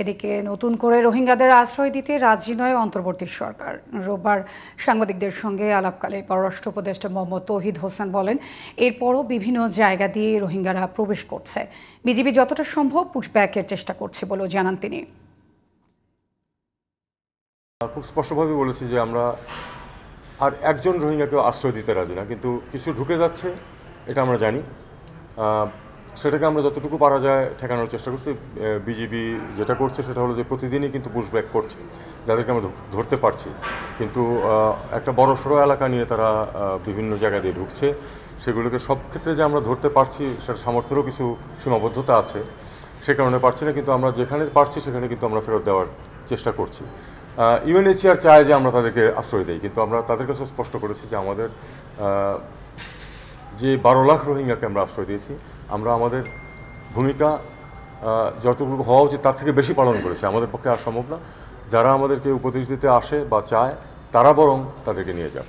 এদিকে নতুন করে রোহিঙ্গাদের আশ্রয় দিতে রাজি নয় অন্তর্বর্তী সরকার। রোববার সাংবাদিকদের সঙ্গে আলাপকালে পররাষ্ট্র উপদেষ্টা মোহাম্মদ তৌহিদ হোসেন বলেন, এরপরও বিভিন্ন জায়গা দিয়ে রোহিঙ্গারা প্রবেশ করছে। বিজিবি যতটা সম্ভব পুশব্যাকের চেষ্টা করছে বলেও জানান তিনি। খুব স্পষ্টভাবে বলেছি যে আমরা আর একজন রোহিঙ্গাকেও আশ্রয় দিতে রাজি না, কিন্তু কিছু ঢুকে যাচ্ছে এটা আমরা জানি। সেটাকে আমরা যতটুকু পারা যায় ঠেকানোর চেষ্টা করছি। বিজিবি যেটা করছে সেটা হলো যে প্রতিদিনই কিন্তু পুশব্যাক করছে, যাদেরকে আমরা ধরতে পারছি। কিন্তু একটা বড় সড়ো এলাকা নিয়ে তারা বিভিন্ন জায়গা দিয়ে ঢুকছে। সেগুলোকে সব ক্ষেত্রে যে আমরা ধরতে পারছি সেটা সামর্থ্যেরও কিছু সীমাবদ্ধতা আছে, সে কারণে পারছি না। কিন্তু আমরা যেখানে পারছি সেখানে কিন্তু আমরা ফেরত দেওয়ার চেষ্টা করছি। ইউএনএইচসিআর চায় যে আমরা তাদেরকে আশ্রয় দিই, কিন্তু আমরা তাদের কাছে স্পষ্ট করেছি যে আমাদের যে 12 লাখ রোহিঙ্গাকে আমরা আশ্রয় দিয়েছি, আমরা আমাদের ভূমিকা যতটুকু হওয়া উচিত তার থেকে বেশি পালন করেছি। আমাদের পক্ষে আর সম্ভব না। যারা আমাদেরকে উপদেশ দিতে আসে বা চায় তারা বরং তাদেরকে নিয়ে যাক।